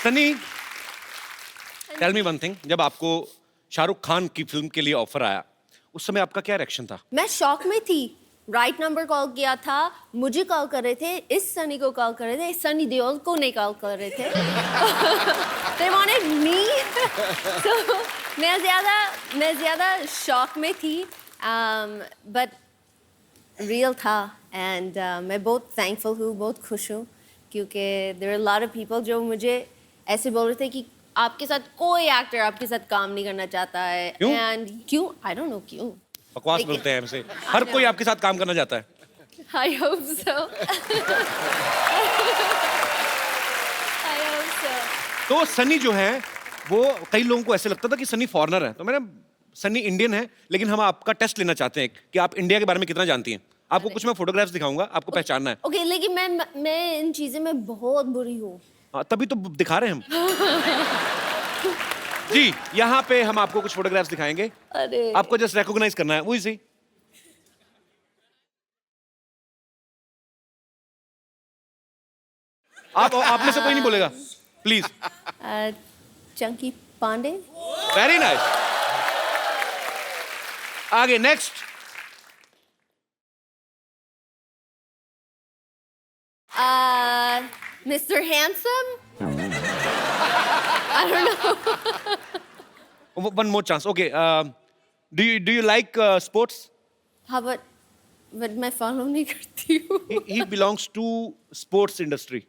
Sunny, tell me one thing, जब आपको शाहरुख खान की फिल्म के लिए ऑफर आया, उस समय आपका क्या रिएक्शन था? मैं शॉक में थी। राइट नंबर कॉल किया था, मुझे कॉल कर रहे थे, इस सनी को कॉल कर रहे थे, इस सनी देओल को नहीं कॉल कर रहे थे। They wanted me. So मैं ज़्यादा शॉक में थी, but रियल था एंड मैं बहुत थैंकफुल हूँ, बहुत खुश हूँ क्योंकि there are a lot of people जो मुझे ऐसे बोल रहे थे कि आपके साथ कोई एक्टर आपके साथ काम नहीं करना चाहता है। क्यों? एंड क्यों? I don't know क्यों। बकवास लेकिन- बोलते हैं हमसे, हर कोई आपके साथ काम करना चाहता है। I hope so. I hope so. तो सनी जो है वो कई लोगों को ऐसे लगता था कि सनी फॉरेनर है, तो मैंने सनी इंडियन है, लेकिन हम आपका टेस्ट लेना चाहते हैं कि आप इंडिया के बारे में कितना जानती हैं। आपको कुछ मैं फोटोग्राफ्स दिखाऊंगा, आपको पहचानना है। Okay, लेकिन मैं इन चीज़ें में बहुत बुरी हूँ। हाँ, तभी तो दिखा रहे हैं हम। जी, यहाँ पे हम आपको कुछ फोटोग्राफ्स दिखाएंगे, अरे आपको जस्ट रिकॉग्नाइज करना है, वही सी। आप में से कोई नहीं बोलेगा, please. Chunky Pandey. Very nice. आगे next. Mr. Handsome? I don't know. One more chance. Okay. Do you like sports? How about but मैं follow नहीं करती हूँ। He belongs to sports industry.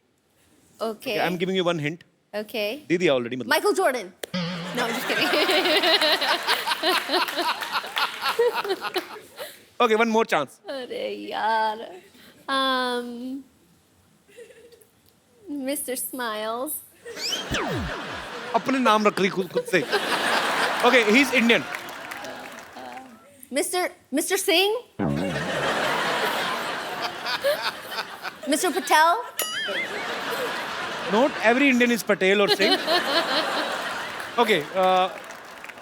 Okay. I'm giving you one hint. Okay. दे दिया already मतलब। Michael Jordan. No, I'm just kidding. Okay, one more chance. अरे यार। Mr. Smiles. अपने नाम रख रही खुद से। Okay, he's Indian. Mr. Singh. Mr. Patel. Not every Indian is Patel or Singh. Okay,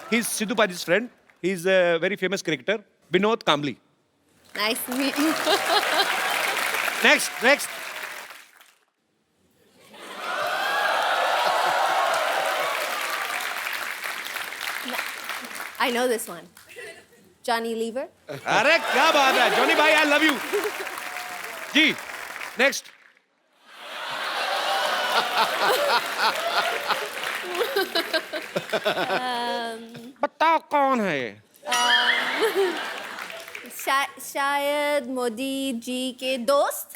he's Sidhu Paji's friend. He's a very famous cricketer, Vinod Kambli. Nice to meet you. Next. I know this one. Johnny Lever. अरे क्या बात है, Johnny भाई, I love you. Ji, next. बताओ कौन है ये? शायद मोदी जी के दोस्त।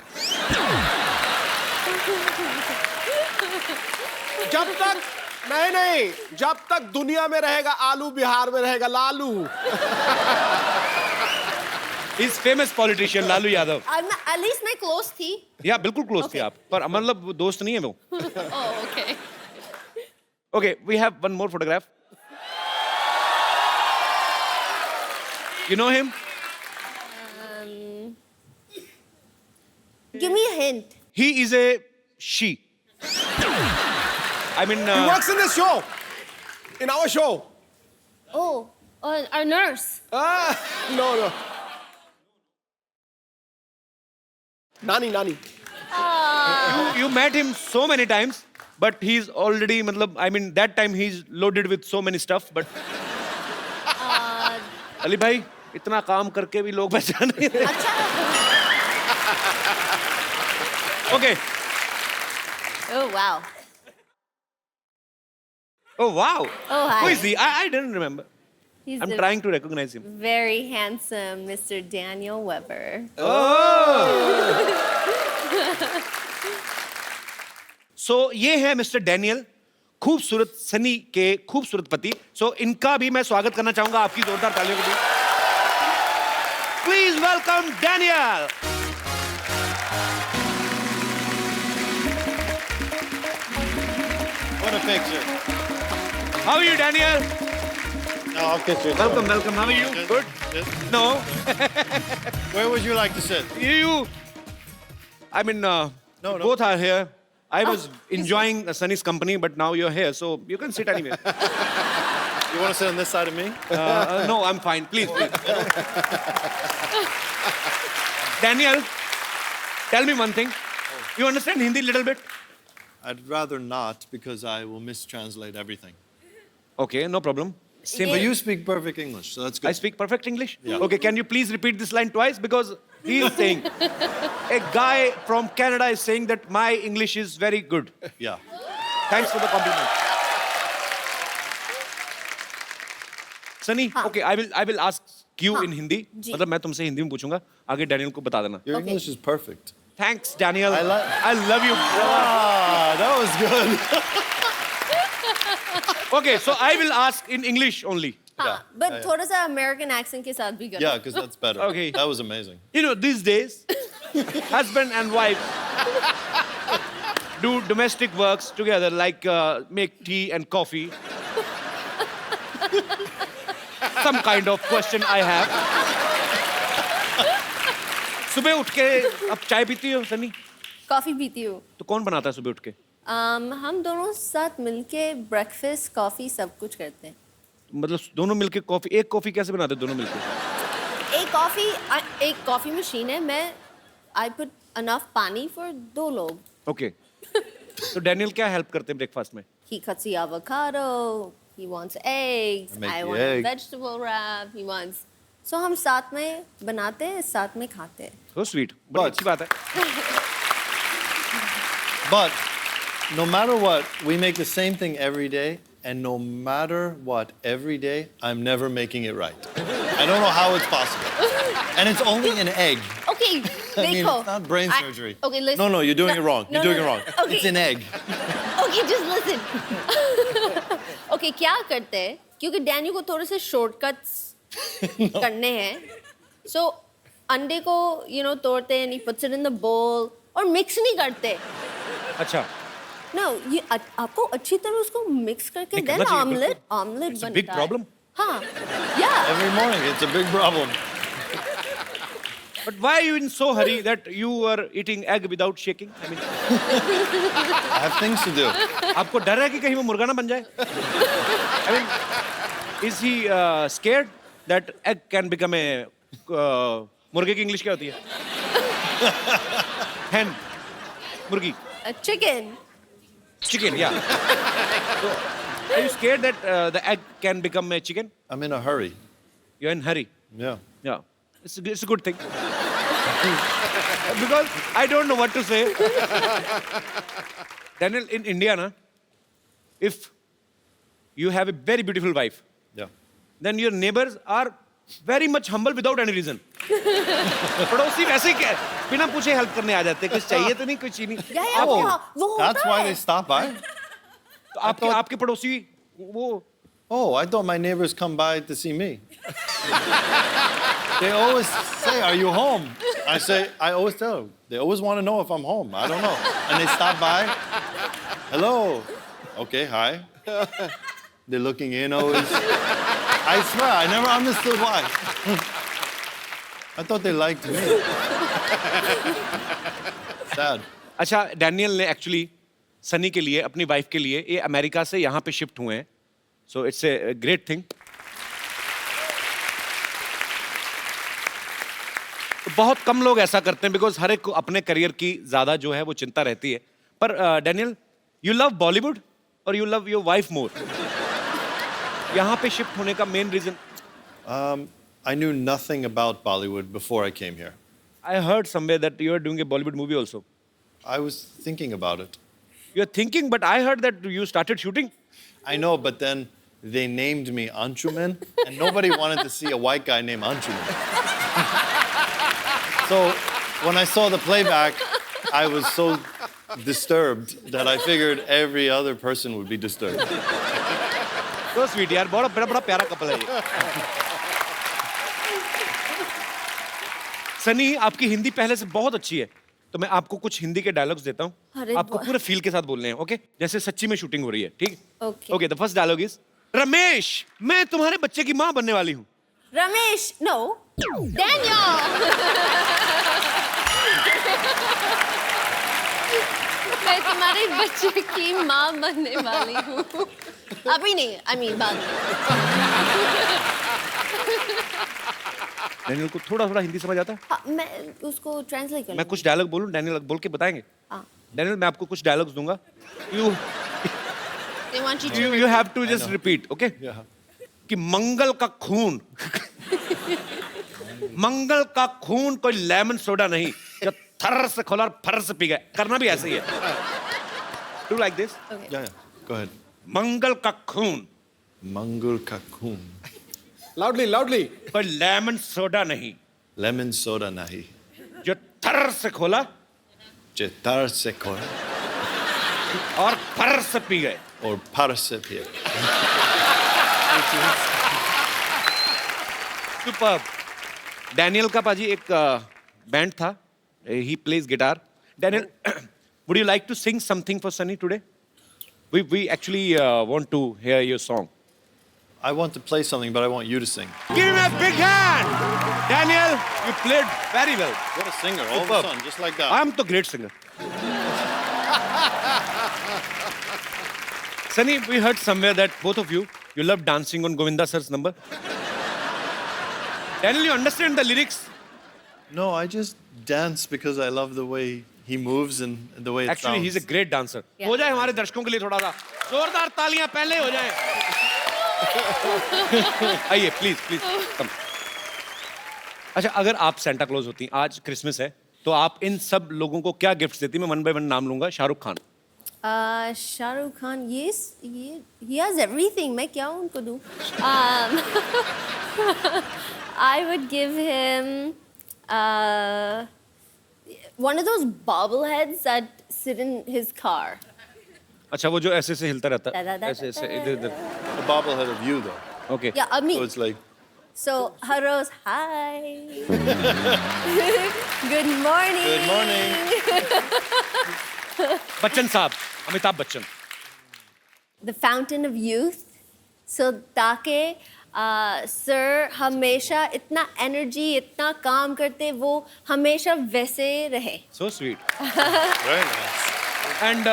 जब तक नहीं, जब तक दुनिया में रहेगा आलू, बिहार में रहेगा Lalu. He's famous politician Lalu Yadav. At least मैं close थी। या बिल्कुल क्लोज थी Okay. आप, पर मतलब दोस्त नहीं है वो। Oh, okay. Okay, we have one more photograph. You know him? Give me a hint. He is a she. I mean, He works in this show, in our show. Oh, our nurse. No. Nani. you met him so many times, but he's already, मतलब, I mean, that time he's loaded with so many stuff, but Ali भाई इतना काम करके भी लोग पहचान नहीं रहे। Okay. Oh, wow. Oh wow. Oh, hi. Who is he? I didn't remember. He's I'm the trying to recognize him. very handsome Mr. Daniel Weber. So ये है मिस्टर डैनियल, खूबसूरत सनी के खूबसूरत पति। So इनका भी मैं स्वागत करना चाहूंगा आपकी जोरदार तालियों के बीच। Please welcome Daniel. What a picture. How are you, Daniel? No, I'll kiss you. Welcome. How are you? Yes, Good? yes. No. Where would you like to sit? You. I mean, no. both are here. I was enjoying Sunny's company, but now you're here, so you can sit anywhere. You want to sit on this side of me? No, I'm fine. Please. Daniel, tell me one thing. You understand Hindi a little bit? I'd rather not because I will mistranslate everything. Okay, no problem. Same. But you speak perfect English, so that's good. I speak perfect English. Yeah. Okay, can you please repeat this line twice because he is saying a guy from Canada is saying that my English is very good. Yeah. Thanks for the compliment. Sunny, okay, I will ask you in Hindi. जी. मतलब मैं तुमसे हिंदी में पूछूंगा, आगे Daniel को बता देना. Your Okay. English is perfect. Thanks, Daniel. I I love you. Ah, that was good. Okay, so I will ask in English only. हाँ, Yeah, but yeah. थोड़ा सा अमेरिकन एक्सेंट के साथ भी करना. Yeah, because that's better. Okay. That was amazing. You know, these days, husband and wife do domestic works together, like make tea and coffee. Some kind of question I have. सुबह उठ के अब चाय पीती हो सनी? कॉफी पीती हूँ. तो कौन बनाता है सुबह उठ के? हम दोनों साथ मिलके ब्रेकफास्ट कॉफी सब कुछ करते हैं. मतलब दोनों मिलके कॉफी, एक कॉफी कैसे बनाते हैं दोनों मिलके? एक कॉफी मशीन है. मैं आई पुट अनफ पानी फॉर 2 लोग. ओके. तो डैनियल क्या हेल्प करते हैं ब्रेकफास्ट में? He cuts the avocado. He wants eggs. I make I the want a egg. vegetable wrap. He wants. So हम साथ में बनाते हैं, साथ में खाते हैं. So sweet. बड़ी But- अच्छी बात है. But no matter what, we make the same thing every day, and no matter what, every day, I'm never making it right. I don't know how it's possible. And it's only an egg. Okay, I mean, देखो. it's not brain surgery. Okay, listen. No, you're doing it wrong. No, You're doing no, it no. wrong. Okay. It's an egg. Okay, just listen. Okay, क्या करते हैं? क्योंकि Danny को थोड़े से shortcuts करने हैं. So अंडे को तोड़ते हैं, he puts it in the bowl और मिक्स नहीं करते. अच्छा. No, ये आपको अच्छी तरह उसको मिक्स करके नहीं, देन करना चाहिए, ऑमलेट बिल्कुल. It's a बनता big है. problem. हाँ, yeah. Every morning, it's a big problem. But why are you in so hurry that you were eating egg without shaking? I mean, I have things to do. आपको डर है कि कहीं वो मुर्गा ना बन जाए? I mean, is he scared that egg can become a मुर्गे की इंग्लिश क्या होती है? Hen, मुर्गी, A chicken. chicken, yeah. So, are you scared that the egg can become a chicken? I'm in a hurry. You're in hurry. Yeah. Yeah, it's a good thing. Because I don't know what to say. Daniel, in India, na, if you have a very beautiful wife, Yeah. then your neighbors are very much humble without any reason. पड़ोसी वैसे ही क्या बिना पूछे help करने आ जाते हैं, कुछ चाहिए तो नहीं, कुछ ही नहीं. या या Oh, वो होता that's why है. they stop by? तो आपके पड़ोसी वो Oh, I thought my neighbors come by to see me. They always say, "Are you home?" I always tell them. They always want to know if I'm home. I don't know. And they stop by. Hello. Okay, hi. They're looking in always. I swear, I never understood why. I thought they liked me. Sad. अच्छा, Daniel ने actually Sunny के लिए, अपनी wife के लिए, ये America से यहाँ पे शिफ्ट हुए हैं. So it's a great thing. बहुत कम लोग ऐसा करते हैं बिकॉज हर एक को अपने करियर की ज्यादा जो है वो चिंता रहती है. पर डैनियल, यू लव बॉलीवुड और you love your wife more. यहाँ पे शिफ्ट होने का main reason? I knew nothing about Bollywood before I came here. I heard somewhere that you are doing a Bollywood movie also. I was thinking about it. You are thinking, but I heard that you started shooting. I know, but then they named me Anshuman, and nobody wanted to see a white guy named Anshuman. So when I saw the playback, I was so disturbed that I figured every other person would be disturbed. तो sweet यार, बड़ा बड़ा बड़ा प्यारा couple है ये. सनी, आपकी हिंदी पहले से बहुत अच्छी है, तो मैं आपको कुछ हिंदी के डायलॉग्स देता हूँ. अरे आपको पूरे फील के साथ बोलने हैं, ओके? जैसे सच्ची में शूटिंग हो रही है, ठीक? Okay. Okay, the first dialogue is, Ramesh, मैं तुम्हारे बच्चे की माँ बनने वाली हूँ. Ramesh, no, Daniel. मैं तुम्हारे बच्चे की माँ बनने वाली हूँ. अभी नहीं, I mean बाद में. डैनियल को थोड़ा थोड़ा हिंदी समझ आता है? हाँ, मैं उसको ट्रांसलेट कर मैं कुछ डायलॉग बोलूँ, डैनियल बोल के बताएंगे? हाँ. डैनियल मैं आपको कुछ डायलॉग्स दूंगा. You They want you to. you have to just repeat, okay? Yeah. कि मंगल का खून मंगल का खून कोई लेमन सोडा नहीं जो थर से खोला और फर से पी गए. करना भी ऐसे ही है. Do like this. Okay. Yeah, yeah. Go ahead. मंगल का खून Mangul kakun. Loudly loudly. कोई लेमन सोडा नहीं Lemon soda nahi. जो थर से खोला Chetar se koi. और फर से पी गए. Or parse pie. Super. Daniel का पाजी एक बैंड था. He plays guitar. Daniel, would you like to sing something for Sunny today? We actually want to hear your song. I want to play something, but I want you to sing. Give him a big hand. Daniel, you played very well. What a singer, all of a Superb. sudden, just like that. I'm the great singer. Sunny, we heard somewhere that both of you love dancing on Govinda sir's number. Daniel, you understand the lyrics? No, I just dance because I love the way he moves and the way it Actually, sounds. he's a great dancer. Yeah. हो जाए हमारे दर्शकों के लिए थोड़ा सा जोरदार तालियां पहले हो जाए. आइए प्लीज प्लीज कम. अच्छा अगर आप सेंटा क्लॉज होती आज क्रिसमस है तो आप इन सब लोगों को क्या गिफ्ट देती? मैं वन बाय वन नाम लूंगा. शाहरुख खान. शाहरुख खान ये he has everything. मैं क्या उनको दूँ? I would give him one of those bobbleheads that sit in his car. अच्छा वो जो ऐसे ऐसे हिलता रहता है Da-da-da-da-da. ऐसे ऐसे इधर इधर. A bobblehead of you, though. Okay. Yeah, of me. So it's like, So, Haros, hi. Good morning. good morning. Bachchan साहब, Amitabh Bachchan. The fountain of youth. So, ताकि सर हमेशा इतना एनर्जी इतना काम करते वो हमेशा वैसे रहे. So sweet. Very nice. And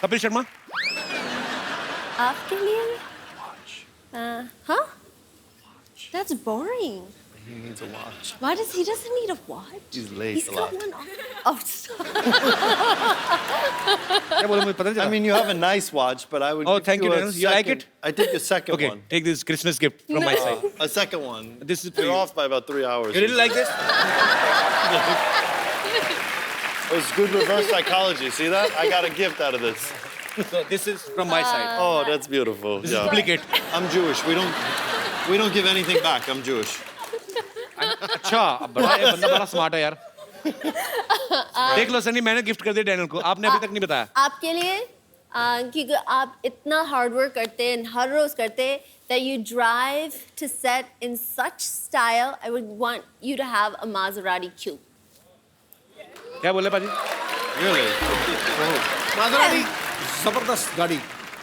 Kapil Sharma. आपके लिए? Huh? That's boring. He needs a watch. Why does he doesn't need a watch? He's late He's a got lot. one on. Oh, stop. क्या बोले मुझे पता नहीं I चला. mean, you have a nice watch, but I would. Oh, give thank you, a Daniel. You like second- it? I take a second Okay, one. take this Christmas gift from my side. A second one. This is for You're you. off by about 3 hours. You really like this? It was good reverse psychology. See that? I got a gift out of this. So this is from my side. Oh, that's beautiful. This is Yeah. duplicate. I'm Jewish. We don't give anything back. I'm Jewish. अच्छा अब बड़ा ये बंदा बड़ा smart है यार. देख लो सनी मैंने गिफ्ट कर दिया डैनियल को. आपने अभी तक नहीं बताया. आपके लिए क्योंकि आप इतना हार्ड वर्क करते हैं हर रोज करते हैं that you drive to set in such style. I would want you to have a Maserati coupe. क्या बोले पाजी? Really? माजराती जबरदस्त गाड़ी.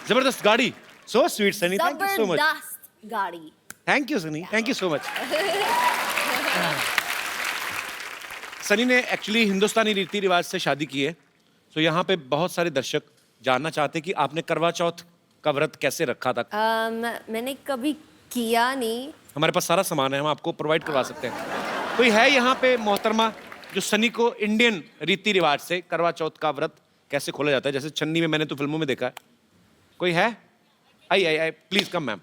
जबरदस्त गाड़ी. So sweet Sunny. Thank you so much. जबरदस्त गाड़ी. Thank you Sunny. Thank you so much. Sunny ने एक्चुअली हिंदुस्तानी रीति रिवाज से शादी की है. तो यहाँ पे बहुत सारे दर्शक जानना चाहते हैं कि आपने करवा चौथ का व्रत कैसे रखा था. मैंने कभी किया नहीं. हमारे पास सारा सामान है, हम आपको प्रोवाइड करवा सकते हैं. कोई है यहाँ पे मोहतरमा जो सनी को इंडियन रीति रिवाज से करवा चौथ का व्रत कैसे खोला जाता है? जैसे चन्नी में मैंने तो फिल्मों में देखा है. कोई है? आई प्लीज कम मैम.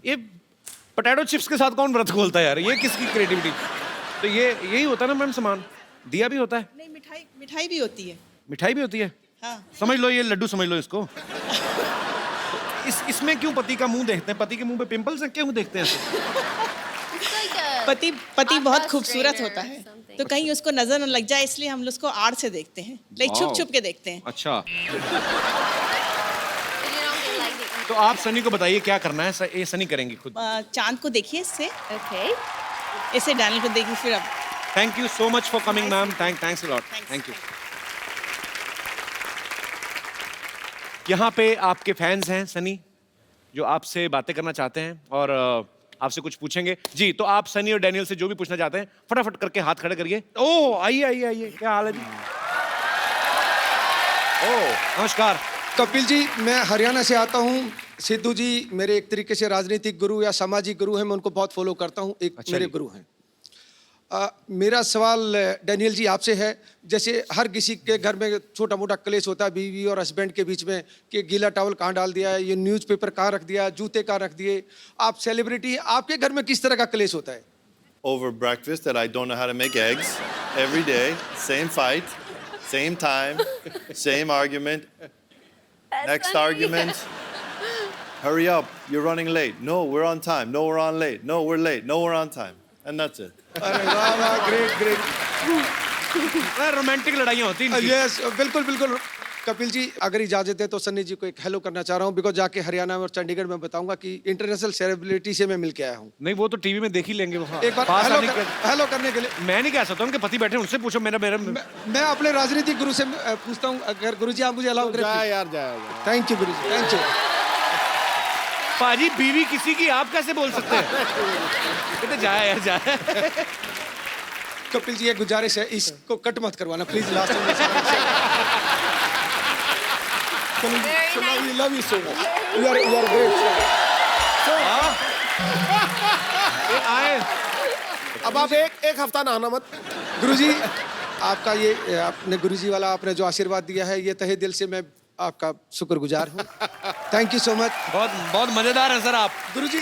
ये पोटैटो चिप्स के साथ कौन व्रत खोलता है यार? ये किसकी क्रिएटिविटी? तो ये यही होता है ना मैम सामान. दिया भी होता है, नहीं, मिठाई भी होती है. मिठाई भी होती है. हाँ. समझ लो ये लड्डू समझ लो इसको. इसमें क्यों पति का मुंह देखते हैं? पति के मुंह पे पिंपल्स हैं, क्यों देखते हैं ऐसे? पति बहुत खूबसूरत होता है तो कहीं उसको नजर न लग जाए इसलिए हम लोग उसको आड़ से देखते हैं. लाइक छुप छुप के देखते हैं. अच्छा. तो आप सनी को बताइए क्या करना है. ये सनी करेंगी खुद. चांद को देखिए इससे, Okay. इसे डैनियल को देखिए फिर अब. Thank you so much for coming ma'am. Thanks a lot. Thanks. Thank you. यहाँ पे आपके फैंस हैं सनी जो आपसे बातें करना चाहते हैं और आपसे कुछ पूछेंगे जी. तो आप सनी और डैनियल से जो भी पूछना चाहते हैं फटाफट करके हाथ खड़े करिए. ओह आइए. क्या हाल है जी? ओह नमस्कार. कपिल जी, मैं हरियाणा से आता हूँ। सिद्धू जी मेरे एक तरीके से राजनीतिक गुरु या सामाजिक गुरु हैं, मैं उनको बहुत फॉलो करता हूँ, एक अच्छा मेरे जी। गुरु हैं। मेरा सवाल डैनियल जी आपसे है, जैसे हर किसी के घर में छोटा मोटा क्लेश होता है बीवी और हस्बैंड के बीच में कि गीला टॉवल कहाँ डाल दिया है, ये न्यूज़पेपर कहाँ रख दिया, जूते कहाँ रख दिए। आप सेलिब्रिटी हैं, आपके घर में किस तरह का क्लेश होता है? Over breakfast that I don't know how to make eggs every day, same fight, same time, same argument. Next argument. Hurry up, you're running late. No, we're on time. No, we're on late. No, we're late. No, we're on time. And that's it. अरे वाह वाह, great great. Romantic लड़ाइयाँ होती हैं इनकी। Yes, बिल्कुल बिल्कुल। कपिल जी अगर इजाजत है तो सन्नी जी को एक हेलो करना चाह रहा हूँ, बिकॉज जाके हरियाणा और चंडीगढ़ में बताऊंगा कि इंटरनेशनल सेलिब्रिटी से मैं मिल के आया हूँ। नहीं, वो तो टीवी में देख ही लेंगे वहाँ। एक बार पास हेलो आने के- हेलो करने के लिए मैं नहीं कह सकता, उनके पति बैठे हैं, उनसे पूछो। मेरा मेरा मैं अपने राजनीतिक गुरु से पूछता हूँ, अगर गुरु जी आप मुझे अलाउ करें। जाए यार, जाए। Thank you Guru ji, thank you. पाजी बीवी किसी की आप कैसे बोल सकते हैं? कहते जाए यार जाए। कपिल जी एक गुजारिश है, इसको कट मत करवाना प्लीज, लास्ट में। Very nice. We love you so much. You are great. आए अब आप एक हफ्ता नहाना मत। गुरुजी आपका ये आपने गुरुजी वाला आपने जो आशीर्वाद दिया है, ये तहे दिल से मैं आपका शुक्रगुजार हूँ। Thank you so much. बहुत बहुत मजेदार है सर आप। गुरुजी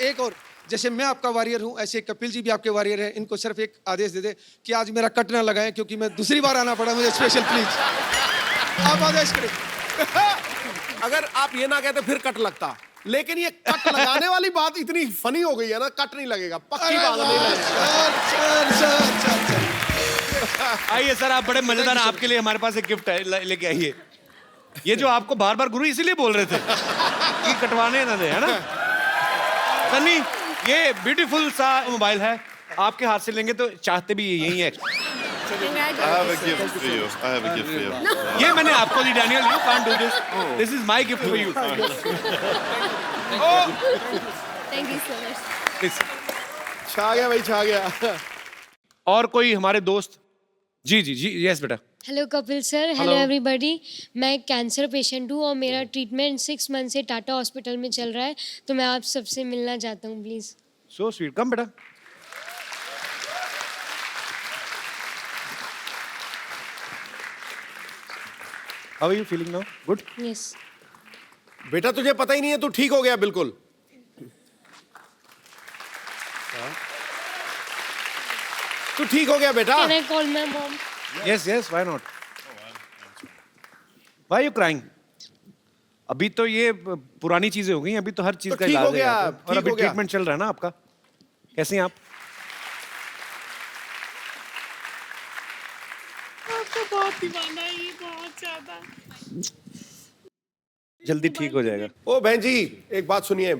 एक और, जैसे मैं आपका वॉरियर हूँ ऐसे कपिल जी भी आपके वॉरियर हैं। इनको सिर्फ एक आदेश दे दे कि आज मेरा कट ना लगाएं, क्योंकि मैं दूसरी बार आना पड़ा मुझे स्पेशल, प्लीज आप आदेश करें। अगर आप ये ना कहते फिर कट लगता, लेकिन ये कट लगाने वाली बात इतनी फनी हो गई है ना, कट नहीं लगेगा, पक्की बात नहीं लगेगा। सर आइए सर, आप बड़े मजेदार हैं। आपके लिए हमारे पास एक गिफ्ट है, लेके आइए। ये जो आपको बार बार गुरु इसीलिए बोल रहे थे कि कटवाने ना दे, है ना सन्नी? ये ब्यूटीफुल सा मोबाइल है, आपके हाथ से लेंगे तो चाहते भी यही है। I have a gift for you. I have a gift for you. ये मैंने आपको दी Daniel, you can't do this, this is my gift for you. Thank you so much. छा गया भाई, छा गया। और कोई हमारे दोस्त? जी जी जी, यस बेटा। Hello Kapil sir, hello everybody. मैं एक कैंसर पेशेंट हूँ और मेरा ट्रीटमेंट 6 मंथ से टाटा हॉस्पिटल में चल रहा है, तो मैं आप सबसे मिलना चाहता हूँ प्लीज़। सो स्वीट, कम बेटा। How are you feeling now? Good? Yes. बेटा तुझे पता ही नहीं है, तू ठीक हो गया बिल्कुल। तू ठीक हो गया बेटा। Can I call my mom? Yes yes, why not? Why you crying? अभी तो ये पुरानी चीजें हो गई, अभी तो हर चीज तो का ठीक इलाज हो है गया, यहाँ पे। और ठीक अभी हो गया। ट्रीटमेंट चल रहा है ना आपका। कैसे हैं आप? बहुत दीवाना है ये, बहुत ज्यादा। जल्दी ठीक हो जाएगा। ओ बहन जी, एक बात सुनिए।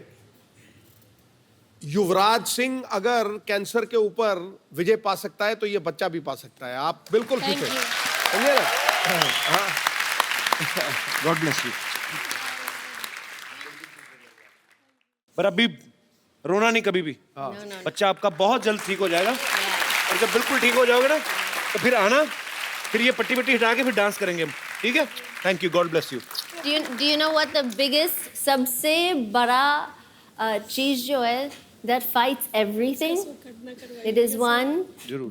युवराज सिंह अगर कैंसर के ऊपर विजय पा सकता है तो ये बच्चा भी पा सकता है। आप बिल्कुल ठीक थैंक है, यू। समझे ना? God bless you. पर अभी रोना नहीं कभी भी। No, no. बच्चा आपका बहुत जल्द ठीक हो जाएगा। और जब बिल्कुल ठीक हो जाओगे ना तो फिर आना, फिर ये पट्टी पट्टी हटा के फिर डांस करेंगे हम, ठीक है? Thank you, God bless you. Do you know what the biggest, सबसे बड़ा चीज जो है that fights everything? It is one,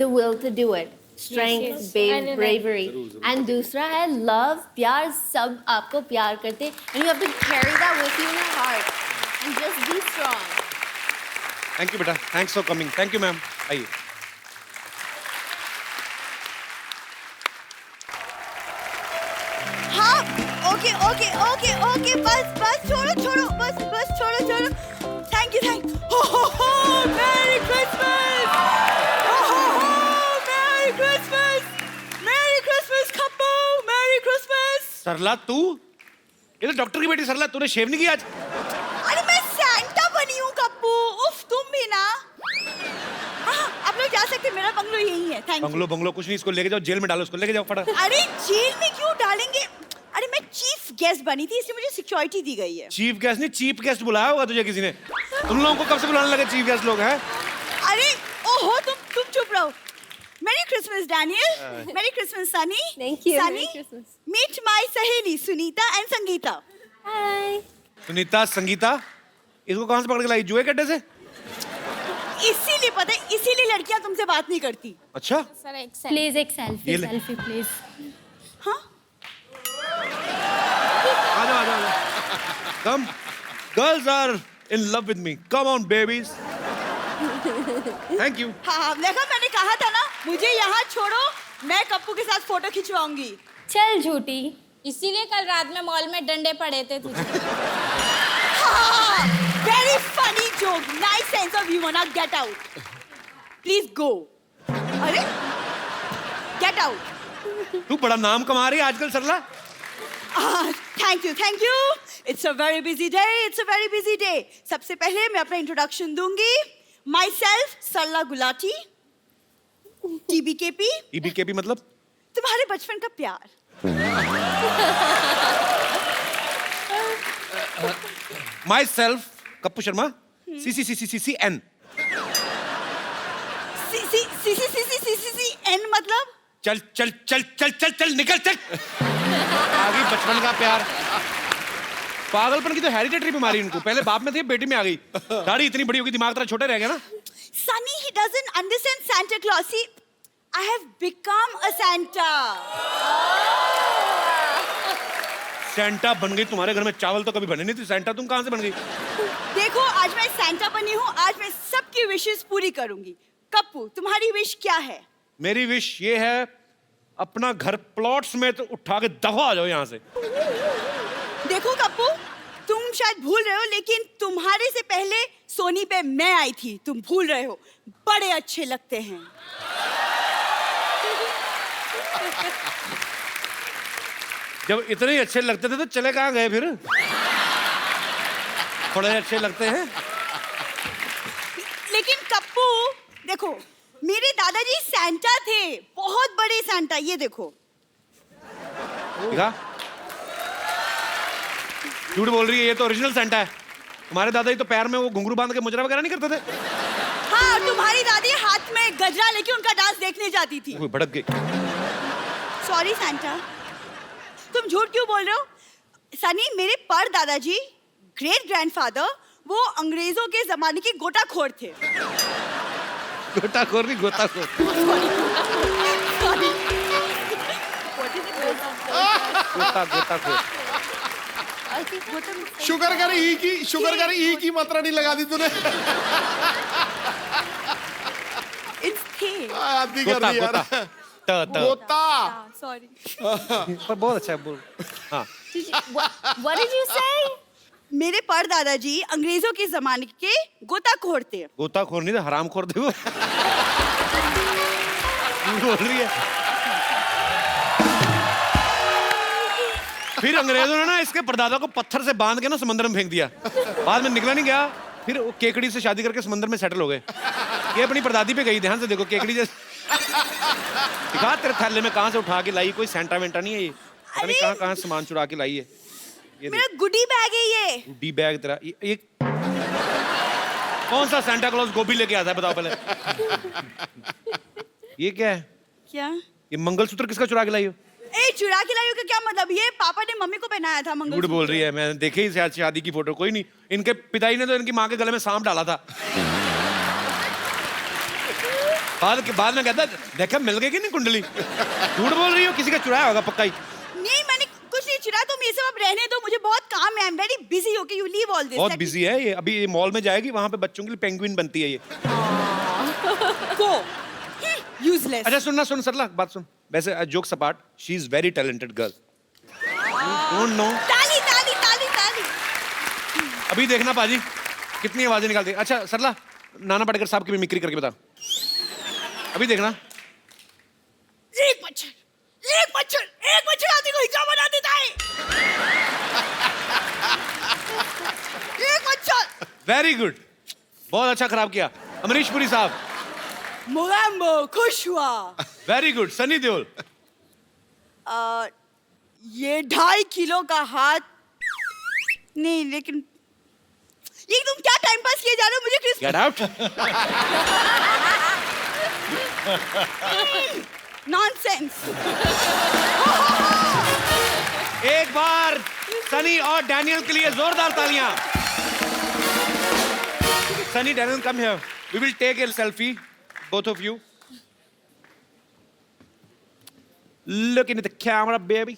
the will to do it. Strength, Yes, yes. I know that. bravery. And दूसरा है love, प्यार। सब आपको प्यार करते हैं. And you have to carry that with you in your heart. And just be strong. Thank you बेटा, thanks for coming. Thank you ma'am, आइए। हाँ, ओके ओके ओके ओके, बस बस छोड़ो छोड़ो, बस बस छोड़ो छोड़ो। Thank you merry Christmas, merry Christmas, merry Christmas Kappu, merry Christmas. Sarla तू? ये तो डॉक्टर की बेटी सरला, तूने शेव नहीं किया आज? अरे मैं सैंटा बनी हूँ कप्पू, उफ तुम भी ना। हाँ, आप लोग जा सकते हैं, मेरा बंगलो यही है। Thank you. बंगलो बंगलो कुछ नहीं, इसको लेके जाओ, जेल में डालो, इसको लेके जाओ फटा। अरे जेल में क्यों डालेंगे? अरे मैं चीफ गेस्ट बनी थी, इसलिए मुझे सिक्योरिटी दी गई है। चीफ गेस्ट नहीं, चीफ गेस्ट बुलाया होगा तुझे किसी ने। तुम लोगों को कब से बुलाने लगे चीफ गेस्ट लोग हैं? अरे ओहो, तुम चुप रहो। Merry Christmas, Daniel. Merry Christmas, Sunny. Thank you. Sunny, Merry Christmas. meet my सहेली Sunita and Sangeeta. Hi. Sunita Sangeeta इसको कहाँ से पकड़ के लाई, जुए के अड्डे से? इसीलिए पता है, इसीलिए लड़कियां तुमसे बात नहीं करती. अच्छा प्लीज एक सेल्फी ये ले। सेल्फी प्लीज हाँ? आ जाओ come, girls are in love with me, come on babies. Thank you. हाँ, देखा मैंने कहा था ना, मुझे यहाँ छोड़ो, मैं कप्पू के साथ फोटो खिंचवाऊंगी. चल झूठी. इसीलिए कल रात में मॉल में डंडे पड़े थे तुझे. हाँ, very funny joke, nice sense of humor. Now get out. Please go. अरे, get out. तू बड़ा नाम कमा रही है आजकल सरला. Thank you, thank you. It's a very busy day. It's a very busy day. सबसे पहले मैं अपना इंट्रोडक्शन दूंगी. Myself, सरला गुलाटी, TBKP, EBKP मतलब? तुम्हारे बचपन का प्यार. My self Kappu Sharma, CCCCCN. CCCCCCN मतलब? चल चल चल चल चल चल निकल चल. आ गई बचपन का प्यार. पागलपन की तो हेरिडिटरी बीमारी इनको, पहले बाप में थी बेटी में आ गई. दाढ़ी इतनी बड़ी होगी, दिमाग तेरा छोटे रह गया ना. Sunny, he doesn't understand Santa Claus. See, I have become a Santa. Santa बन गई. तुम्हारे घर में चावल तो कभी बने नहीं थे, सेंटा तुम कहां से बन गई? देखो, आज मैं Santa बनी हूँ. आज मैं सबकी विशेस पूरी करूंगी. कप्पू, तुम्हारी विश क्या है? मेरी विश ये है, अपना घर प्लॉट्स में तो उठा के दफा आ जाओ यहाँ से. देखो कप्पू, तुम शायद भूल रहे हो, लेकिन तुम्हारे से पहले सोनी पे मैं आई थी. तुम भूल रहे हो. बड़े अच्छे लगते हैं. जब इतने ही अच्छे लगते थे तो चले कहाँ गए फिर? थोड़े अच्छे लगते हैं. लेकिन कप्पू, देखो, मेरे दादाजी सैंटा थे, बहुत बड़े सैंटा. ये देखो. देखा, झूठ बोल रही है, ये तो ओरिजिनल सेंटा है. तुम्हारे दादाजी तो पैर में वो घुंघरू बांध के मुजरा वगैरह नहीं करते थे? हाँ, तुम्हारी दादी हाथ में गजरा लेके उनका डांस देखने जाती थी. वो भड़क गई. Sorry Santa. तुम झूठ क्यों बोल रहे हो? सनी, मेरे पर दादाजी, ग्रेट ग्रैंडफादर, वो अंग्रेजों के जमाने के गोताखोर थे. गोताखोर नहीं, गोताखोर. Sorry. गोताखोर. शुगर कर ई की मात्रा नहीं लगा दी तूने. It's थे. आदि कर गोता दी यार. गोता. त गोता. Sorry. पर बहुत अच्छा है, बोल. हाँ. What did you say? मेरे पर दादाजी अंग्रेजों के जमाने के गोताखोर थे. गोताखोर नहीं था, हरामखोर थे वो. बोल रही है. फिर अंग्रेजों ने ना इसके परदादा को पत्थर से बांध के ना समंदर में फेंक दिया. बाद में निकला नहीं गया. फिर वो केकड़ी से शादी करके समंदर में सेटल हो गए. ये अपनी परदादी पे गई, ध्यान से देखो, केकड़ी जैसे. दिखा तेरे थैले में कहाँ से उठा के लाई, कोई सेंटा वेंटा नहीं है ये. पता नहीं कहाँ से सामान चुरा के लाई है. ये मेरा गुडी बैग है ये. डी बैग तेरा. ये कौन सा सेंटा क्लॉज गोभी लेके आता है, बताओ पहले. ये क्या है? क्या? ये मंगलसूत्र किसका चुरा के लाई हो? ए, चुरा के लाई हो का क्या मतलब? ये पापा ने मम्मी को पहनाया था झूठ मंगलसूत्र. बोल रही है, मैं देखे ही शादी की फोटो. कोई नहीं, इनके पिताजी ने तो इनकी माँ के गले में सांप डाला था. बाद में कहता देखा मिल गई कि नहीं कुंडली. झूठ बोल रही हो, किसी का चुराया होगा पक्का ही. नहीं, मैंने कुछ नहीं चुराया. तुम ये सब अब रहने दो, मुझे बहुत काम है. I am very busy. Okay, you leave all this. बहुत बिजी है ये. अभी ये मॉल में जाएगी, वहां पे बच्चों के लिए पेंगुइन बनती है ये. गो. यूजलेस. अच्छा सुन सरला, बात सुन. वैसे जोक सपाट, she is very talented girl. Don't know. ताली ताली ताली ताली. अभी देखना पाजी कितनी आवाजें निकालती है. अच्छा सरला, नाना पाटेकर साहब की मिमिक्री करके बता. अभी देखना. एक मच्छर आदमी को हिजड़ा बना देता है. एक मच्छर. वेरी गुड, बहुत अच्छा खराब किया. अमरीश पुरी साहब. मोगैम्बो खुश हुआ. Very good. सनी देओल. ये 2.5 किलो का हाथ. नहीं, लेकिन ये तुम क्या टाइम पास किए जा रहे हो? मुझे गेट आउट. नॉनसेंस। एक बार सनी और डैनियल के लिए जोरदार तालियां। Sunny, Daniel, come here. We will take a selfie, both of you. Look into the camera, baby.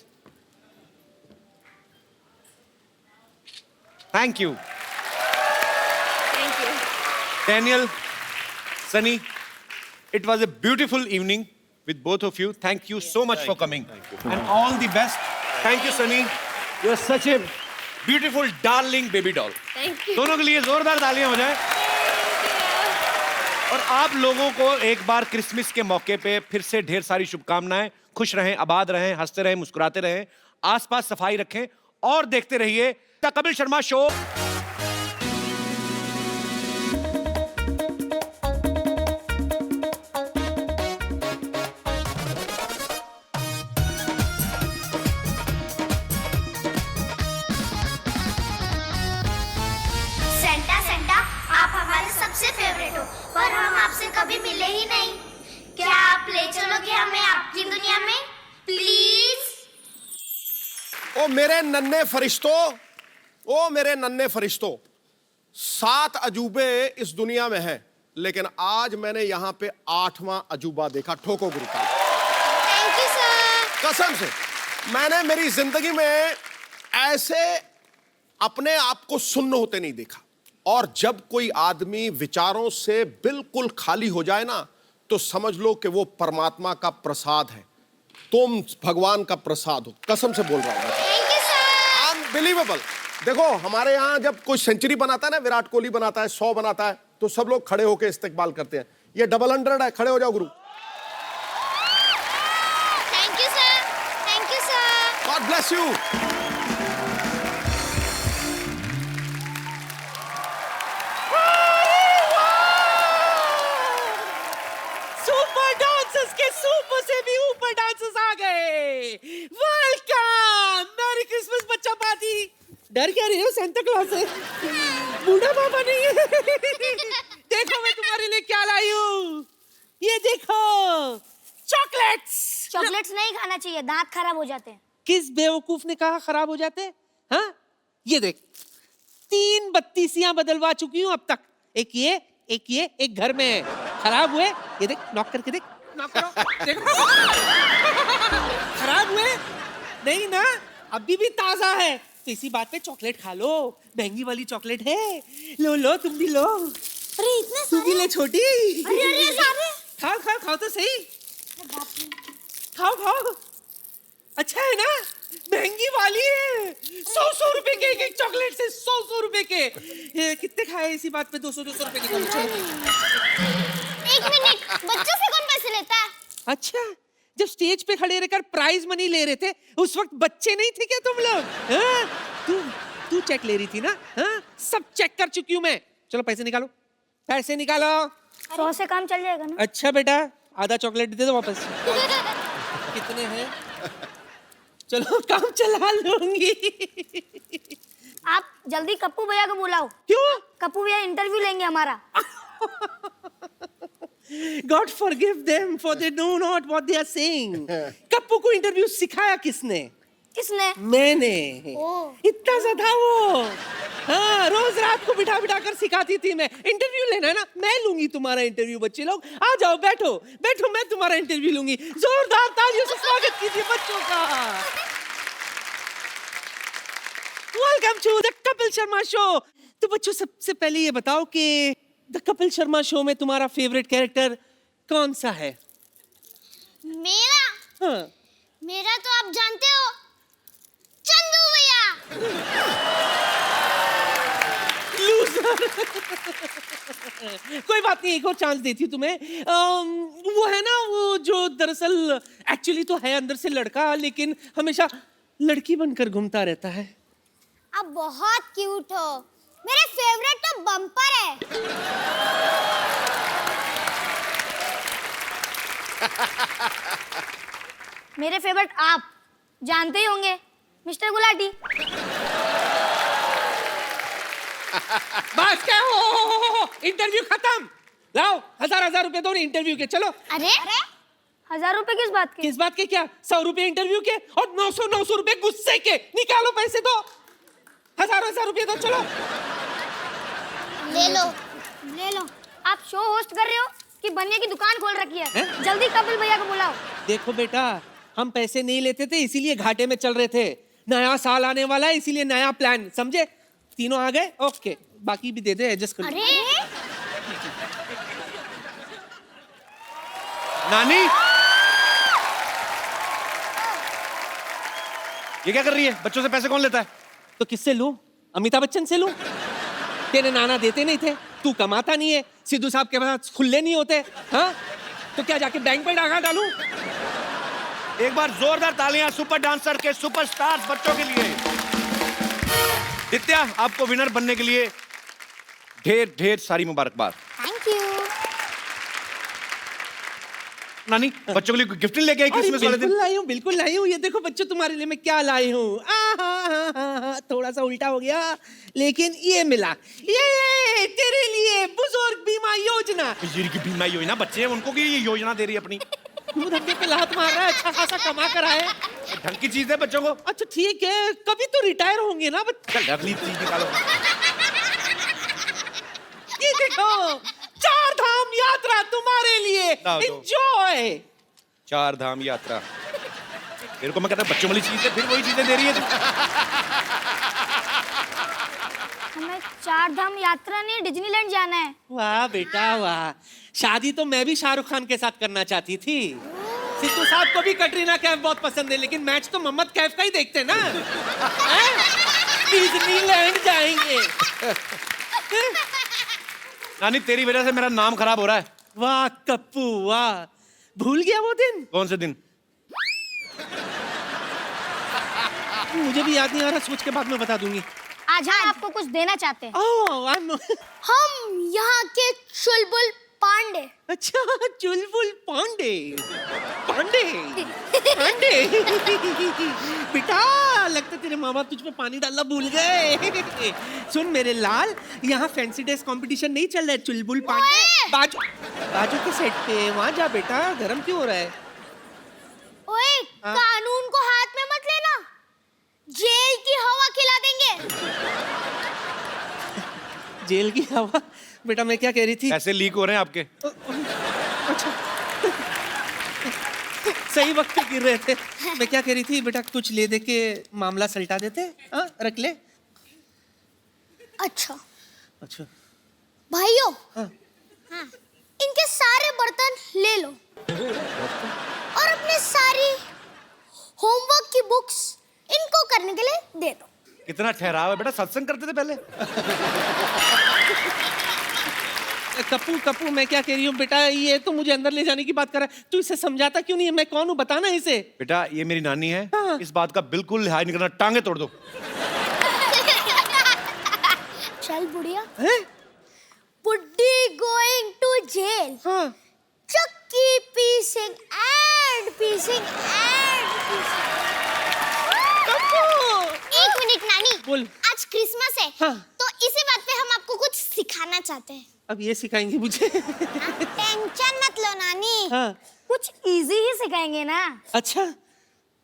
Thank you. Thank you. Daniel, Sunny, it was a beautiful evening with both of you. Thank you so much for coming. And all the best. Thank you, Sunny. You're such a beautiful, darling baby doll. Thank you. दोनों के लिए जोरदार तालियां हो जाए। और आप लोगों को एक बार क्रिसमस के मौके पे फिर से ढेर सारी शुभकामनाएं। खुश रहें, आबाद रहें, हंसते रहें, मुस्कुराते रहें, आसपास सफाई रखें और देखते रहिए the Kapil Sharma show. Santa Santa आप हमारे सबसे फेवरेट हो, पर हम आपसे कभी मिले ही नहीं। क्या आप ले चलोगे हमें आपकी दुनिया में, प्लीज? ओ मेरे नन्हे फरिश्तों, ओ मेरे नन्हे फरिश्तों, 7 अजूबे इस दुनिया में हैं, लेकिन आज मैंने यहाँ पे 8वां अजूबा देखा। ठोको गुरु का। Thank you sir. कसम से मैंने मेरी जिंदगी में ऐसे अपने आप को सुन्न होते नहीं देखा। और जब कोई आदमी विचारों से बिल्कुल खाली हो जाए ना, तो समझ लो कि वो परमात्मा का प्रसाद है। तुम भगवान का प्रसाद हो, कसम से बोल रहा हूं। Thank you sir. अनबिलीवेबल। देखो हमारे यहाँ जब कोई सेंचुरी बनाता है ना, विराट कोहली बनाता है, 100 बनाता है, तो सब लोग खड़े होकर इस्तेकबाल करते हैं। ये डबल 100 है, खड़े हो जाओ गुरु। Thank you sir. Thank you sir. God bless you. Super dancers के सुपर से भी ऊपर डांसर्स आ गए। वेलकम, मैरी क्रिसमस बच्चा पार्टी। डर क्या रही हो सेंटा क्लॉज से? बूढ़ा बाबा नहीं है। देखो मैं तुम्हारे लिए क्या लाई हूँ। ये देखो, चॉकलेट्स। चॉकलेट्स नहीं खाना चाहिए, दांत खराब हो जाते हैं। किस बेवकूफ ने कहा खराब हो जाते हैं? हाँ, ये देख, 3 बत्तीसियां बदलवा चुकी हूँ अब तक। एक ये, एक घर में है। खराब हुए, ये देख, नॉक करके देख, नॉक करो, देखो। खराब हुए नहीं ना, अभी भी ताजा है। तो इसी बात पे चॉकलेट खा लो, महंगी वाली चॉकलेट है। लो लो, तुम भी लो। अरे इतने तू भी ले छोटी। अरे सारे। खाओ तो सही। खाओ। अच्छा है ना, महंगी वाली है। 100 रुपए के एक चॉकलेट से 100 रुपए के। ये कितने खाए इसी बात पे? 200 रुपए के। एक मिनट, बच्चों से कौन पैसे लेता है? अच्छा, जब स्टेज पे खड़े रहकर प्राइज मनी ले रहे थे, उस वक्त बच्चे नहीं थे क्या तुम लोग? हाँ? तू चेक ले रही थी ना? हाँ? सब चेक कर चुकी हूँ मैं। चलो पैसे निकालो, पैसे निकालो। 100 से काम चल जाएगा ना? अच्छा बेटा, आधा चॉकलेट दे दो वापस। कितने हैं? चलो काम चला लूंगी। आप जल्दी कप्पू भैया को बुलाओ। क्यों? कप्पू भैया इंटरव्यू लेंगे हमारा। God forgive them for they know not what they are saying. Kappu को इंटरव्यू सिखाया किसने? किसने? मैंने। ओह। इतना सा था वो। हाँ, रोज रात को बिठा कर सिखाती थी मैं। इंटरव्यू लेना है ना, मैं लूंगी तुम्हारा इंटरव्यू। बच्चे लोग आ जाओ, बैठो, मैं तुम्हारा इंटरव्यू लूंगी। जोरदार तालियों से स्वागत कीजिए बच्चों का। Welcome to the Kapil Sharma show. तो बच्चों, सबसे पहले ये बताओ कि द कपिल शर्मा शो में तुम्हारा फेवरेट कैरेक्टर कौन सा है? मेरा? हाँ। मेरा तो आप जानते हो, चंदू भैया। लूजर। कोई बात नहीं, एक और चांस देती हूँ तुम्हें। वो है ना, वो जो दरअसल एक्चुअली तो है अंदर से लड़का, लेकिन हमेशा लड़की बनकर घूमता रहता है। आप बहुत क्यूट हो। मेरे फेवरेट तो बम्पर है। मेरे फेवरेट आप जानते ही होंगे, मिस्टर गुलाटी। बस क्या हो, इंटरव्यू खत्म। लाओ 1000 रुपए दो इंटरव्यू के, चलो। अरे 1000 रुपए किस बात के? किस बात के क्या? 100 रुपए इंटरव्यू के और 900 रुपए गुस्से के। निकालो पैसे दो, 1000 रुपए दो, चलो। ले लो। आप शो होस्ट कर रहे हो कि बनिया की दुकान खोल रखी है? जल्दी कपिल भैया को बुलाओ। देखो बेटा, हम पैसे नहीं लेते थे इसीलिए घाटे में चल रहे थे। नया साल आने वाला है इसीलिए नया प्लान, समझे? तीनों आ गए, ओके, बाकी भी दे दे, एडजस्ट कर। अरे नानी, ये क्या कर रही है? बच्चों से पैसे कौन लेता है? तो किससे लूं? अमिताभ बच्चन से लूं? तेरे नाना देते नहीं थे, तू कमाता नहीं है, सिद्धू साहब के पास खुले नहीं होते, हाँ? तो क्या जाके बैंक पे डाका डालूं? एक बार जोरदार तालियां सुपर डांसर के सुपरस्टार्स बच्चों के लिए। दित्या, आपको विनर बनने के लिए ढेर ढेर सारी मुबारकबाद। Thank you. नानी, बच्चों के लिए गिफ्ट नहीं लेके आई क्रिसमस वाले दिन? बिल्कुल लाई हूँ। ये देखो बच्चों, तुम्हारे लिए मैं क्या लाई हूँ। थोड़ा सा उल्टा हो गया, लेकिन ये मिला। ये तेरे लिए बुजुर्ग बीमा योजना। बुजुर्ग की बीमा योजना, बच्चे हैं उनको की ये योजना दे रही है अपनी। तू धक्के पे लात मार रहा है, अच्छा खासा कमा कर आए। ढंग की चीज है बच्चों को। अच्छा ठीक है, कभी तो रिटायर होंगे ना बच्चे। चल अगली चीज निकालो। ये देखो, 4 धाम यात्रा तुम्हारे लिए, एंजॉय। 4 धाम यात्रा, मेरे को मैं कहता बच्चों वाली चीज है, फिर वही चीजें दे रही है तू। हमें 4 धाम यात्रा नहीं, डिज्नीलैंड जाना है। वाह बेटा वाह, शादी तो मैं भी शाहरुख खान के साथ करना चाहती थी। सिद्धू साहब को भी कटरीना कैफ बहुत पसंद है, लेकिन मैच तो मोहम्मद कैफ का ही देखते ना। डिज्नीलैंड जाएंगे। नानी, तेरी वजह से मेरा नाम खराब हो रहा है। वाह कप्पू वाह, भूल गया वो दिन? कौन से दिन? मुझे भी याद नहीं आ रहा, सोच के बाद में बता दूंगी। आज हम आपको कुछ देना चाहते हैं। ओह हम यहाँ के चुलबुल पांडे। अच्छा, चुलबुल पांडे। पांडे पांडे बेटा, लगता तेरे माँ बाप तुझ पे पानी डालना भूल गए। सुन मेरे लाल, यहाँ फैंसी ड्रेस कंपटीशन नहीं चल रहा है। चुलबुल पांडे बाजू के सेट पे वहाँ जा बेटा, गरम क्यों हो रहा है? ओए, कानून को हाथ में मत लेना, जेल की हवा खिला देंगे। जेल की हवा? बेटा मैं क्या कह रही थी? ऐसे लीक हो रहे हैं आपके। अच्छा सही वक्त पे गिर रहे थे। मैं क्या कह रही थी बेटा, कुछ ले दे के मामला सलटा देते। हाँ रख ले। अच्छा अच्छा भाइयों, हाँ। इनके सारे बर्तन ले लो और अपने सारी होमवर्क की बुक्स इनको करने के लिए दे दो। कितना ठहराव है बेटा, सत्संग करते थे पहले। कप्पू मैं क्या कह रही हूँ बेटा, ये तो मुझे अंदर ले जाने की बात कर रहा है, तू इसे समझाता क्यों नहीं है? मैं कौन हूँ बताना इसे। बेटा ये मेरी नानी है, हाँ। इस बात का बिल्कुल लिहाज नहीं करना, टांगे तोड़ दो। चल बुढ़िया, हैं? बुड्ढी गोइंग टू जेल। हाँ। चक्की पीसिंग एंड पीसिंग एंड पीसिंग। एक मिनट नानी, बोल। आज क्रिसमस है, हाँ। तो इसी बात पे हम आपको कुछ सिखाना चाहते हैं। अब ये सिखाएंगे मुझे? टेंशन मत लो नानी, हाँ। कुछ इजी ही सिखाएंगे ना। अच्छा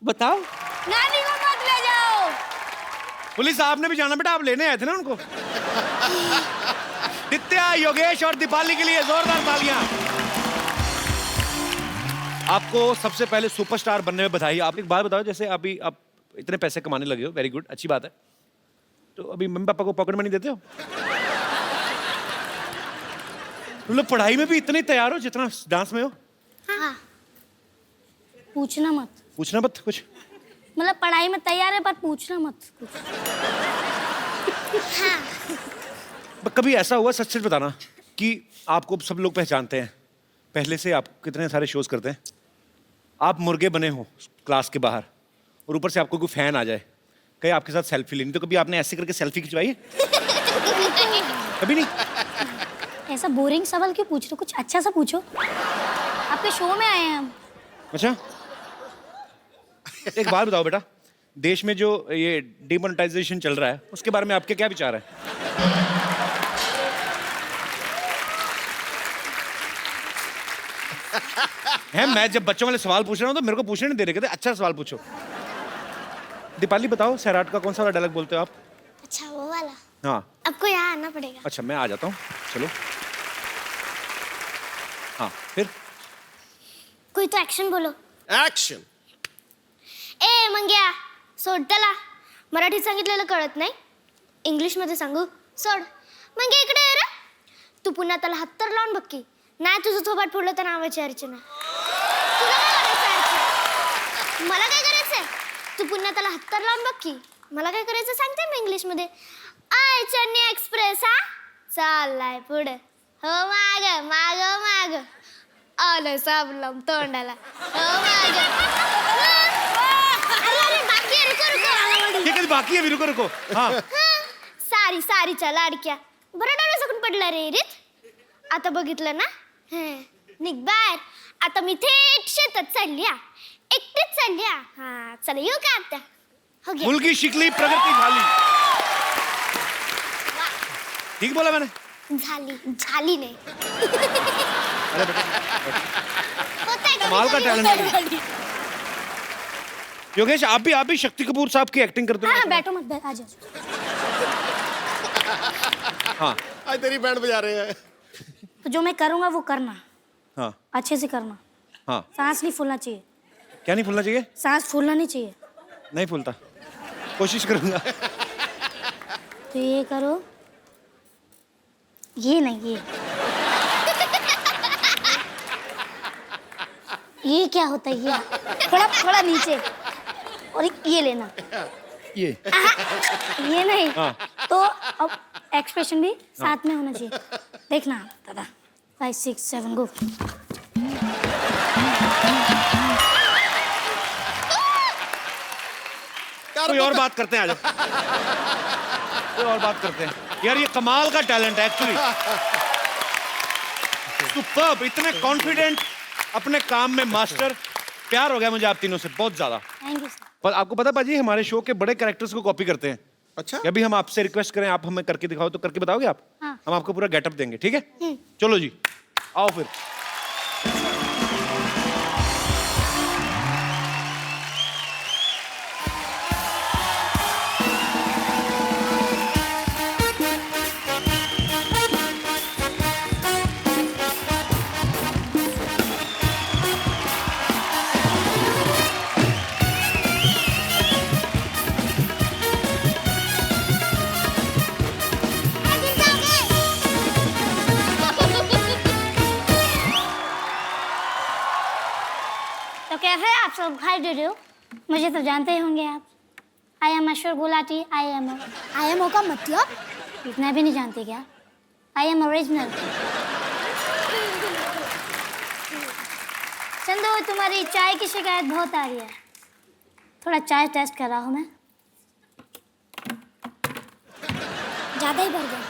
बताओ। नानी को मत ले जाओ। पुलिस साहब ने भी जाना बेटा, आप लेने आए थे ना उनको। दित्या, योगेश और दीपाली के लिए जोरदार तालियां। आपको सबसे पहले सुपरस्टार बनने में बधाई। आप एक बात बताओ, जैसे अभी आप इतने पैसे कमाने लगे हो, वेरी गुड, अच्छी बात है, तो अभी मम्मी पापा को पॉकेट मनी देते हो? तुम लोग पढ़ाई में भी इतने तैयार हो जितना डांस में हो? हाँ। पूछना मत। पूछना मत कुछ? मतलब पढ़ाई में तैयार है पर पूछना मत कुछ। हाँ। कभी ऐसा हुआ, सच सच बताना, कि आपको सब लोग पहचानते हैं, पहले से आप कितने सारे शोज करते हैं, आप मुर्गे बने हो क्लास के बाहर और ऊपर से आपको कोई फैन आ जाए, कहीं आपके साथ सेल्फी लेनी, तो कभी आपने ऐसे करके सेल्फी खिंचवाई है? कभी नहीं? ऐसा बोरिंग सवाल क्यों पूछ रहे हो? कुछ अच्छा सा पूछो, आपके शो में आए हैं हम। अच्छा एक बात बताओ बेटा, देश में जो ये डिमोनेटाइजेशन चल रहा है उसके बारे में आपके क्या विचार है? है मैं जब बच्चों वाले सवाल पूछ रहा हूँ तो मेरे को पूछने नहीं दे रहे, कहते अच्छा सवाल पूछो। दीपाली बताओ, सैराट का कौन सा वाला डायलॉग बोलते हो आप? अच्छा वो वाला हाँ आपको यहाँ आना पड़ेगा। अच्छा मैं आ जाता हूँ, चलो। हाँ फिर कोई तो एक्शन बोलो। ऍक्शन. ए मंग्या सोड त्याला, मराठीत सांगितलेलं कळत नाही, इंग्लिशमध्ये सांगू? सोड. मंग्या इकडे ये रे. तू पुन्हा त्याला हात तर लावून बघ की. नाही तुझं थोबाड फोडलं तर नावाची अर्चना. तुला काय करायचं अर्चना? मला काय करायचंय? तू पुन्हा त्याला हात तर लावून बघ की. मला काय करायचं सांगते मी इंग्लिशमध्ये. आय चेन्नई एक्सप्रेस हा चाललाय पुढे. हो माग माग माग आलं साबलम तोंडाला. हो माग. अरे बाकी आहे, रुको रुको. ये कधी बाकी आहे, रुको रुको. हाँ सारी सारीच्या लाडक्या बरं डोळे सकून पडला रे रीत. आता बघितलं ना, निघ बाहेर. आता मी थेट शेतात चालली हा, एकटीच चालली हा. हा चला येऊ का आता? हो गया. मुलगी शिकली, प्रगती झाली. ठीक बोला मैंने? झाली झाली नाही. अरे बेटा होतंय का? कमाल का टैलेंट है. योगेश आप भी शक्ति कपूर साहब की एक्टिंग करते हाँ हो? हाँ बैठो मत बैठ, आ जाओ. हाँ आज तेरी बैंड बजा रहे हैं. तो जो मैं करूँगा वो करना, हाँ अच्छे से करना. हाँ. सांस नहीं फूलना चाहिए. क्या नहीं फूलना चाहिए? सांस फूलना नहीं चाहिए. नहीं फूलता, कोशिश करूंगा. तो ये करो, ये नहीं, ये क्या होता है? ये थोड़ा थोड़ा नीचे, और ये लेना. ये ये नहीं. हाँ. तो अब एक्सप्रेशन भी साथ में होना चाहिए. देखना दादा. 5 6 7 गो. कोई और बात करते हैं, आ जाओ. कोई और बात करते हैं. यार ये कमाल का टैलेंट है एक्चुअली. सुपर्ब, इतने कॉन्फिडेंट, अपने काम में मास्टर. प्यार हो गया मुझे आप तीनों से बहुत ज्यादा. Thank you sir. पर आपको पता पाजी, हमारे शो के बड़े कैरेक्टर्स को कॉपी करते हैं. अच्छा. अभी हम आपसे रिक्वेस्ट करें, आप हमें करके दिखाओ, तो करके बताओगे आप? हाँ. हम आपको पूरा गेटअप देंगे, ठीक है? चलो जी, आओ फिर. तो कैसे आप सब खाई दे रहे हो? मुझे तो जानते ही होंगे आप. आई एम अशोर गुलाटी. आई एम ओ का मतलब? इतना भी नहीं जानते क्या? I am original. चंदू तुम्हारी चाय की शिकायत बहुत आ रही है. थोड़ा चाय टेस्ट कर रहा हूँ मैं. ज्यादा ही बढ़ गया.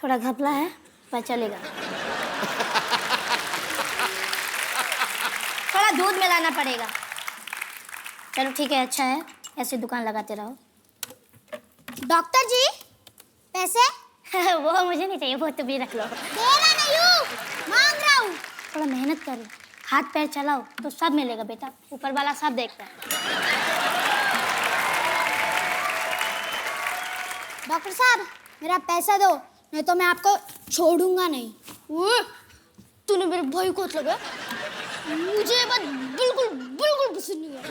थोड़ा घपला है पर चलेगा. थोड़ा दूध मिलाना पड़ेगा. चलो ठीक है, अच्छा है, ऐसे दुकान लगाते रहो. डॉक्टर जी पैसे? वो मुझे नहीं चाहिए, वो तुम ही रख लो. दे रहा नहीं हूँ, मांग रहा हूँ. थोड़ा मेहनत करो, हाथ पैर चलाओ तो सब मिलेगा बेटा. ऊपर वाला सब देखता है. डॉक्टर साहब मेरा पैसा दो, नहीं तो मैं आपको छोड़ूंगा नहीं. तूने मेरे भाई को लगा. मुझे ये बात बिल्कुल बिल्कुल पसंद नहीं है.